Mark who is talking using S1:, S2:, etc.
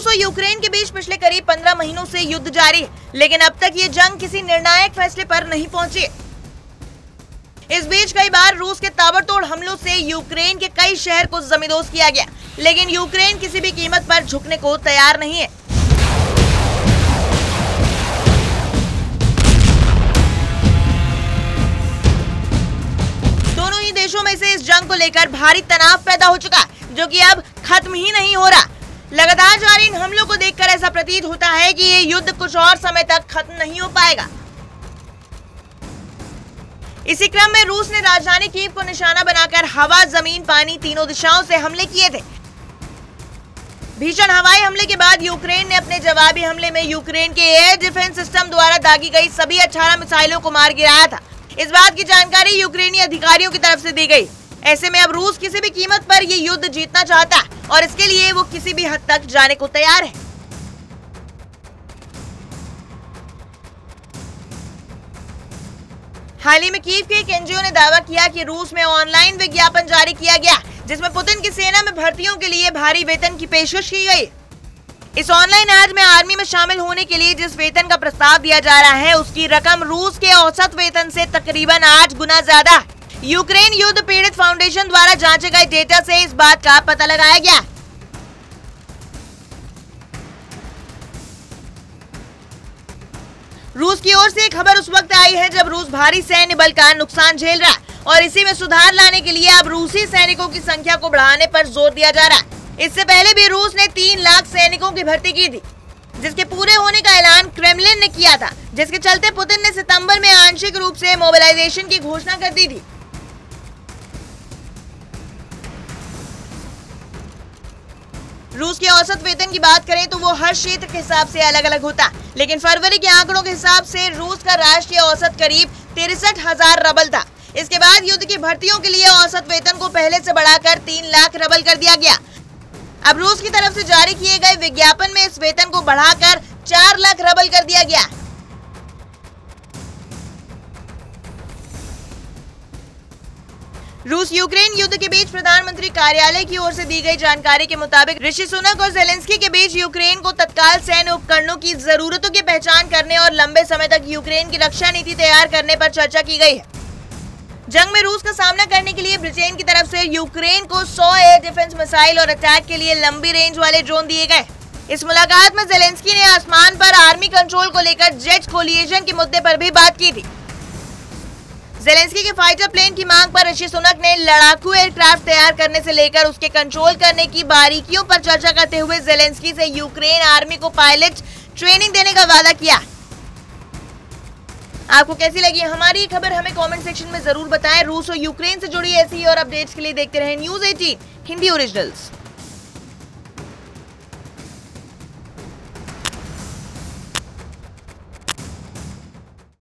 S1: रूस और यूक्रेन के बीच पिछले करीब 15 महीनों से युद्ध जारी है, लेकिन अब तक ये जंग किसी निर्णायक फैसले पर नहीं पहुंची। इस बीच कई बार रूस के ताबड़तोड़ हमलों से यूक्रेन के कई शहर को जमींदोज किया गया, लेकिन यूक्रेन किसी भी कीमत पर झुकने को तैयार नहीं है। दोनों ही देशों में से इस जंग को लेकर भारी तनाव पैदा हो चुका है, जो कि अब खत्म ही नहीं हो रहा। लगातार जारी इन हमलों को देखकर ऐसा प्रतीत होता है कि ये युद्ध कुछ और समय तक खत्म नहीं हो पाएगा। इसी क्रम में रूस ने राजधानी कीव को निशाना बनाकर हवा, जमीन, पानी तीनों दिशाओं से हमले किए थे। भीषण हवाई हमले के बाद यूक्रेन ने अपने जवाबी हमले में यूक्रेन के एयर डिफेंस सिस्टम द्वारा दागी गई सभी 18 मिसाइलों को मार गिराया था। इस बात की जानकारी यूक्रेनी अधिकारियों की तरफ से दी गई। ऐसे में अब रूस किसी भी कीमत पर ये युद्ध जीतना चाहता है और इसके लिए वो किसी भी हद तक जाने को तैयार है। हाल ही में कीव के एक एनजीओ ने दावा किया कि रूस में ऑनलाइन विज्ञापन जारी किया गया, जिसमें पुतिन की सेना में भर्तियों के लिए भारी वेतन की पेशकश की गई। इस ऑनलाइन ऐड में आर्मी में शामिल होने के लिए जिस वेतन का प्रस्ताव दिया जा रहा है, उसकी रकम रूस के औसत वेतन से तकरीबन 8 गुना ज्यादा है। यूक्रेन युद्ध पीड़ित फाउंडेशन द्वारा जांचे गए डेटा से इस बात का पता लगाया गया। रूस की ओर से खबर उस वक्त आई है जब रूस भारी सैन्य बल का नुकसान झेल रहा है और इसी में सुधार लाने के लिए अब रूसी सैनिकों की संख्या को बढ़ाने पर जोर दिया जा रहा है। इससे पहले भी रूस ने 3 लाख सैनिकों की भर्ती की थी, जिसके पूरे होने का ऐलान क्रेमलिन ने किया था, जिसके चलते पुतिन ने सितंबर में आंशिक रूप से मोबिलाइजेशन की घोषणा कर दी थी। रूस के औसत वेतन की बात करें तो वो हर क्षेत्र के हिसाब से अलग अलग होता है, लेकिन फरवरी के आंकड़ों के हिसाब से रूस का राष्ट्रीय औसत करीब 63,000 रबल था। इसके बाद युद्ध की भर्तियों के लिए औसत वेतन को पहले से बढ़ाकर 3 लाख रबल कर दिया गया। अब रूस की तरफ से जारी किए गए विज्ञापन में इस वेतन को बढ़ाकर 4 लाख रबल कर दिया गया। रूस यूक्रेन युद्ध के बीच प्रधानमंत्री कार्यालय की ओर से दी गई जानकारी के मुताबिक ऋषि सुनक और जेलेंस्की के बीच यूक्रेन को तत्काल सैन्य उपकरणों की जरूरतों की पहचान करने और लंबे समय तक यूक्रेन की रक्षा नीति तैयार करने पर चर्चा की गई है। जंग में रूस का सामना करने के लिए ब्रिटेन की तरफ से यूक्रेन को 100 एयर डिफेंस मिसाइल और अटैक के लिए लंबी रेंज वाले ड्रोन दिए गए। इस मुलाकात में जेलेंस्की ने आसमान पर आर्मी कंट्रोल को लेकर जेट कोलिजन के मुद्दे पर भी बात की थी। जेलेंस्की के फाइटर प्लेन की मांग पर ऋषि सुनक ने लड़ाकू एयरक्राफ्ट तैयार करने से लेकर उसके कंट्रोल करने की बारीकियों पर चर्चा करते हुए जेलेंस्की से यूक्रेन आर्मी को पायलट ट्रेनिंग देने का वादा किया। आपको कैसी लगी हमारी ये खबर, हमें कमेंट सेक्शन में जरूर बताएं। रूस और यूक्रेन से जुड़ी ऐसी और अपडेट्स के लिए देखते रहें News 18 हिंदी ओरिजिनल्स।